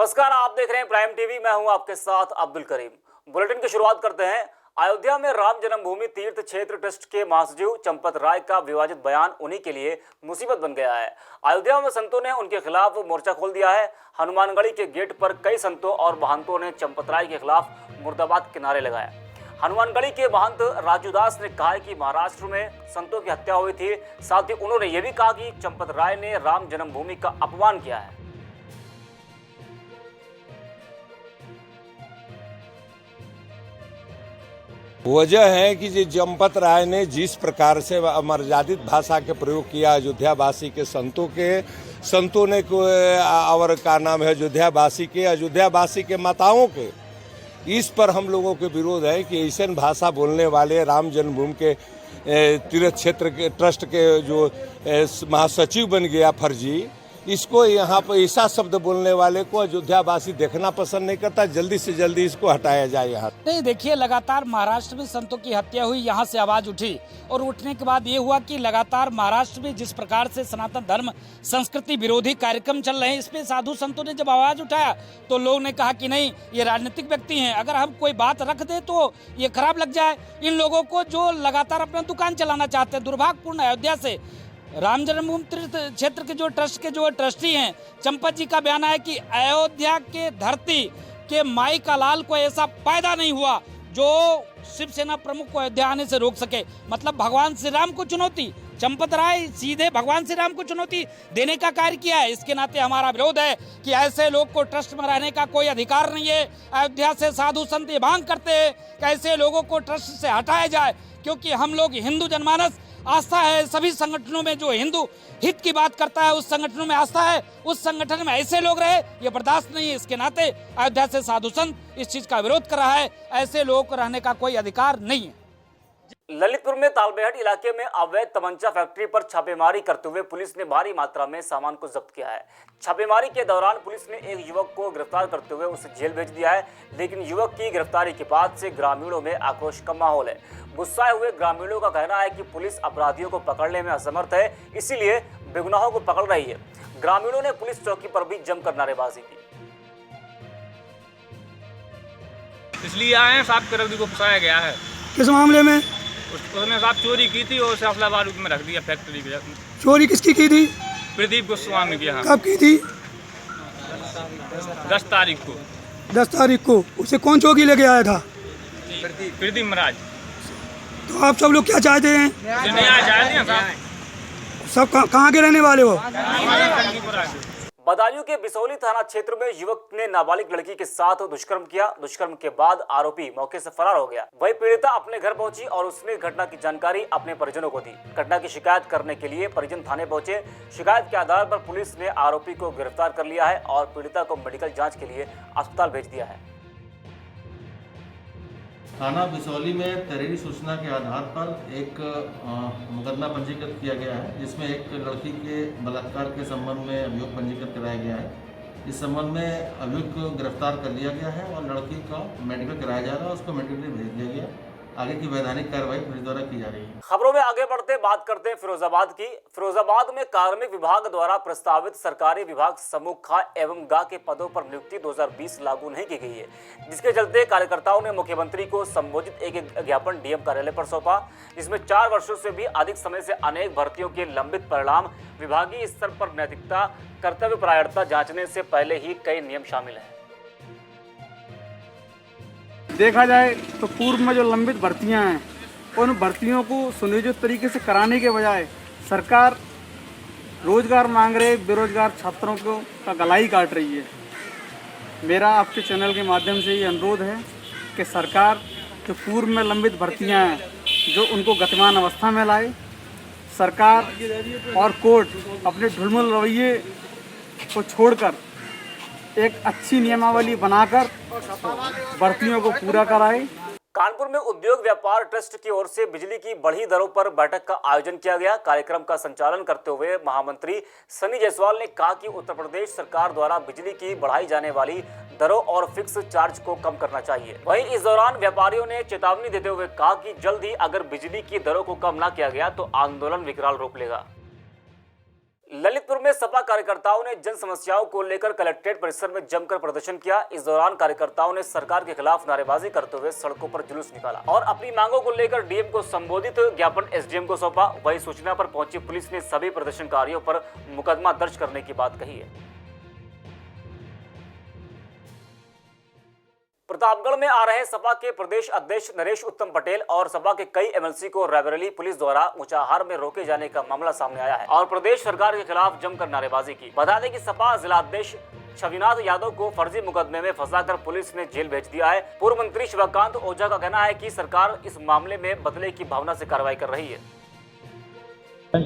नमस्कार, आप देख रहे हैं प्राइम टीवी। मैं हूं आपके साथ अब्दुल करीम। बुलेटिन की शुरुआत करते हैं। अयोध्या में राम जन्मभूमि तीर्थ क्षेत्र ट्रस्ट के महासचिव चंपत राय का विवादित बयान उन्हीं के लिए मुसीबत बन गया है। अयोध्या में संतों ने उनके खिलाफ मोर्चा खोल दिया है। हनुमानगढ़ी के गेट पर कई संतों और महंतों ने चंपत राय के खिलाफ मुर्दाबाद के नारे लगाए। हनुमानगढ़ी के महंत राजू दास ने कहा कि महाराष्ट्र में संतों की हत्या हुई थी। साथ ही उन्होंने ये भी कहा कि चंपत राय ने राम जन्मभूमि का अपमान किया है। वजह है कि जी चंपत राय ने जिस प्रकार से मर्यादित भाषा के प्रयोग किया अयोध्यावासी के संतों ने और का नाम है अयोध्यावासी के माताओं के, इस पर हम लोगों के विरोध है कि ऐसे भाषा बोलने वाले राम जन्मभूमि के तीर्थ क्षेत्र के ट्रस्ट के जो महासचिव बन गया फर्जी, इसको यहाँ पर ऐसा शब्द बोलने वाले को अयोध्यावासी देखना पसंद नहीं करता। जल्दी से जल्दी इसको हटाया जाए। यहाँ नहीं, देखिए, लगातार महाराष्ट्र में संतों की हत्या हुई, यहाँ से आवाज उठी और उठने के बाद ये हुआ कि लगातार महाराष्ट्र में जिस प्रकार से सनातन धर्म संस्कृति विरोधी कार्यक्रम चल रहे हैं, इसमें साधु संतों ने जब आवाज उठाया तो लोगों ने कहा कि नहीं, ये राजनीतिक व्यक्ति हैं, अगर हम कोई बात रख दे तो ये खराब लग जाए इन लोगों को जो लगातार अपना दुकान चलाना चाहते हैं। दुर्भाग्यपूर्ण अयोध्या से राम जन्मभूमि तीर्थ क्षेत्र के जो ट्रस्ट के जो ट्रस्टी हैं, चंपत जी का बयान है कि अयोध्या के धरती के माई का लाल को ऐसा पैदा नहीं हुआ जो शिवसेना प्रमुख को अयोध्या आने से रोक सके। मतलब भगवान श्री राम को चुनौती, चंपत राय सीधे भगवान श्री राम को चुनौती देने का कार्य किया है। इसके नाते हमारा विरोध है कि ऐसे लोग को ट्रस्ट में रहने का कोई अधिकार नहीं है। अयोध्या से साधु संत ये मांग करते हैं कि ऐसे लोगों को ट्रस्ट से हटाया जाए, क्योंकि हम लोग हिंदू जनमानस आस्था है सभी संगठनों में, जो हिंदू हित की बात करता है उस संगठनों में आस्था है, उस संगठन में ऐसे लोग रहे ये बर्दाश्त नहीं है। इसके नाते अयोध्या से साधु संत इस चीज का विरोध कर रहा है। ऐसे लोगों को रहने का कोई अधिकार नहीं है। ललितपुर में तालबेहट इलाके में अवैध तमंचा फैक्ट्री पर छापेमारी करते हुए पुलिस ने भारी मात्रा में सामान को जब्त किया है। छापेमारी के दौरान पुलिस ने एक युवक को गिरफ्तार करते हुए उसे जेल भेज दिया है, लेकिन युवक की गिरफ्तारी के बाद से ग्रामीणों में आक्रोश का माहौल है। गुस्साए हुए ग्रामीणों का कहना है कि पुलिस अपराधियों को पकड़ने में असमर्थ है, इसीलिए बेगुनाहों को पकड़ रही है। ग्रामीणों ने पुलिस चौकी पर भी जमकर नारेबाजी की। इसलिए आए हैं, साहब करवदी को फंसाया गया है। किस मामले में? उसने साहब चोरी की थी और सफला बारूद में रख दिया फैक्ट्री की। चोरी किसकी की थी? प्रदीप गोस्वामी की। हाँ। कब की थी? 10 तारीख को। 10 तारीख को। उसे कौन चौकी लेके आया था? प्रदीप महाराज। तो आप सब लोग क्या चाहते हैं? सब कहाँ के रहने वाले हो? बदायूं के बिसौली थाना क्षेत्र में युवक ने नाबालिग लड़की के साथ दुष्कर्म किया। दुष्कर्म के बाद आरोपी मौके से फरार हो गया। वही पीड़िता अपने घर पहुंची और उसने घटना की जानकारी अपने परिजनों को दी। घटना की शिकायत करने के लिए परिजन थाने पहुंचे। शिकायत के आधार पर पुलिस ने आरोपी को गिरफ्तार कर लिया है और पीड़िता को मेडिकल जाँच के लिए अस्पताल भेज दिया है। थाना बिसौली में तहरीरी सूचना के आधार पर एक मुकदमा पंजीकृत किया गया है, जिसमें एक लड़की के बलात्कार के संबंध में अभियोग पंजीकृत कराया गया है। इस संबंध में अभियुक्त को गिरफ्तार कर लिया गया है और लड़की का मेडिकल कराया जा रहा है, उसको मेडिकल भेज दिया गया। आगे की वैधानिक कार्रवाई पुलिस द्वारा की जा रही है। खबरों में आगे बढ़ते बात करते हैं फिरोजाबाद की। फिरोजाबाद में कार्मिक विभाग द्वारा प्रस्तावित सरकारी विभाग समूह ख एवं ग के पदों पर नियुक्ति 2020 लागू नहीं की गई है, जिसके चलते कार्यकर्ताओं ने मुख्यमंत्री को संबोधित एक ज्ञापन डीएम कार्यालय पर सौंपा, जिसमें 4 वर्षों से भी अधिक समय से अनेक भर्तियों के लंबित परिणाम, विभागीय स्तर पर नैतिकता, कर्तव्य परायणता जांचने से पहले ही कई नियम शामिल हैं। देखा जाए तो पूर्व में जो लंबित भर्तियां हैं, उन भर्तियों को सुनियोजित तरीके से कराने के बजाय सरकार रोजगार मांग रहे बेरोजगार छात्रों को का गला ही काट रही है। मेरा आपके चैनल के माध्यम से ये अनुरोध है कि सरकार जो पूर्व में लंबित भर्तियां हैं, जो उनको गतिमान अवस्था में लाए। सरकार और कोर्ट अपने ढुलमुल रवैये को छोड़कर एक अच्छी नियमावली बनाकर भर्तियों को पूरा कराए। कानपुर में उद्योग व्यापार ट्रस्ट की ओर से बिजली की बढ़ी दरों पर बैठक का आयोजन किया गया। कार्यक्रम का संचालन करते हुए महामंत्री सनी जायसवाल ने कहा कि उत्तर प्रदेश सरकार द्वारा बिजली की बढ़ाई जाने वाली दरों और फिक्स चार्ज को कम करना चाहिए। वहीं इस दौरान व्यापारियों ने चेतावनी देते हुए कहा कि जल्द ही अगर बिजली की दरों को कम न किया गया तो आंदोलन विकराल रूप लेगा। ललितपुर में सपा कार्यकर्ताओं ने जन समस्याओं को लेकर कलेक्ट्रेट परिसर में जमकर प्रदर्शन किया। इस दौरान कार्यकर्ताओं ने सरकार के खिलाफ नारेबाजी करते हुए सड़कों पर जुलूस निकाला और अपनी मांगों को लेकर डीएम को संबोधित ज्ञापन एसडीएम को सौंपा। वहीं सूचना पर पहुंची पुलिस ने सभी प्रदर्शनकारियों पर मुकदमा दर्ज करने की बात कही है। प्रतापगढ़ में आ रहे सपा के प्रदेश अध्यक्ष नरेश उत्तम पटेल और सपा के कई एमएलसी को रायबरेली पुलिस द्वारा ऊंचाहार में रोके जाने का मामला सामने आया है और प्रदेश सरकार के खिलाफ जमकर नारेबाजी की। बता दें कि सपा जिला अध्यक्ष छविनाथ यादव को फर्जी मुकदमे में फंसाकर पुलिस ने जेल भेज दिया है। पूर्व मंत्री शिवकांत ओझा का कहना है कि सरकार इस मामले में बदले की भावना से कार्रवाई कर रही है। और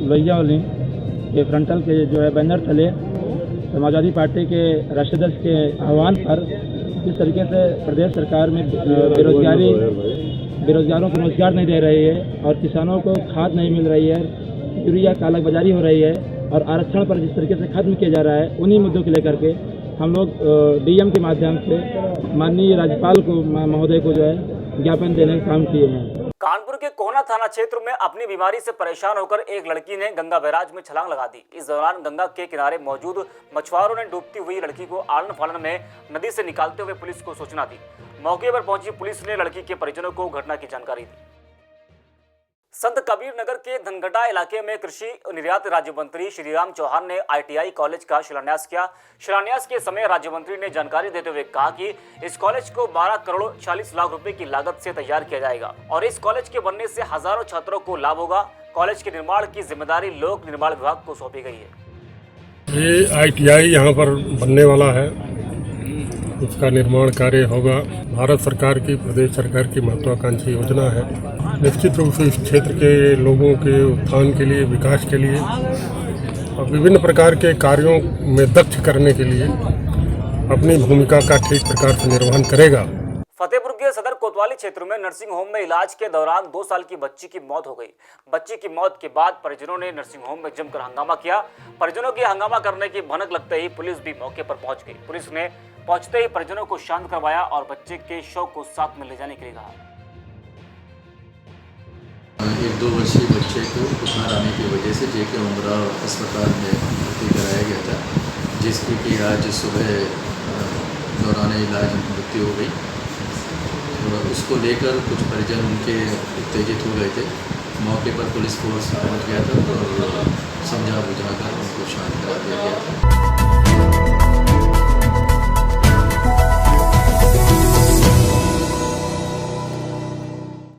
लोहिया के फ्रंटल के जो है बैनर तले समाजवादी पार्टी के राष्ट्रीय अध्यक्ष के आह्वान पर इस तरीके से प्रदेश सरकार में बेरोजगारों को रोजगार नहीं दे रही है और किसानों को खाद नहीं मिल रही है, यूरिया कालाबाजारी हो रही है और आरक्षण पर जिस तरीके से खत्म किया जा रहा है, उन्हीं मुद्दों को लेकर के हम लोग डीएम के माध्यम से माननीय राज्यपाल को महोदय को जो है ज्ञापन देने का काम किए हैं। कानपुर के कोहना थाना क्षेत्र में अपनी बीमारी से परेशान होकर एक लड़की ने गंगा बैराज में छलांग लगा दी। इस दौरान गंगा के किनारे मौजूद मछुआरों ने डूबती हुई लड़की को आलन फालन में नदी से निकालते हुए पुलिस को सूचना दी। मौके पर पहुंची पुलिस ने लड़की के परिजनों को घटना की जानकारी दी। संत कबीर नगर के धनघटा इलाके में कृषि निर्यात राज्य मंत्री श्रीराम चौहान ने आईटीआई कॉलेज का शिलान्यास किया। शिलान्यास के समय राज्य मंत्री ने जानकारी देते हुए कहा कि इस कॉलेज को 12 करोड़ 40 लाख रुपए की लागत से तैयार किया जाएगा और इस कॉलेज के बनने से हजारों छात्रों को लाभ होगा। कॉलेज के निर्माण की जिम्मेदारी लोक निर्माण विभाग को सौंपी गई है। ये आईटीआई यहाँ पर बनने वाला है, उसका निर्माण कार्य होगा। भारत सरकार की, प्रदेश सरकार की महत्वाकांक्षी योजना है। निश्चित रूप से इस क्षेत्र के लोगों के उत्थान के लिए, विकास के लिए और विभिन्न प्रकार के कार्यों में दक्ष करने के लिए अपनी भूमिका का ठीक प्रकार से निर्वहन करेगा। फतेहपुर के सदर कोतवाली क्षेत्र में नर्सिंग होम में इलाज के दौरान 2 साल की बच्ची की मौत हो गई। बच्ची की मौत के बाद परिजनों ने नर्सिंग होम में जमकर हंगामा किया। परिजनों के हंगामा करने की भनक लगते ही पुलिस भी मौके पर पहुंच गई। पुलिस ने पहुंचते ही परिजनों को शांत करवाया और बच्चे के शव को साथ में ले जाने के लिए कहा। एक 2 वर्षीय बच्चे को बुखार आने की वजह से जेके उमराव अस्पताल में भर्ती कराया गया था, जिसकी कि आज सुबह दौरान इलाज मृत्यु हो गई। तो उसको लेकर कुछ परिजन उनके उत्तेजित हो गए थे। मौके पर पुलिस फोर्स पहुंच गया था और समझा बुझा कर उनको शांत करा दिया गया था।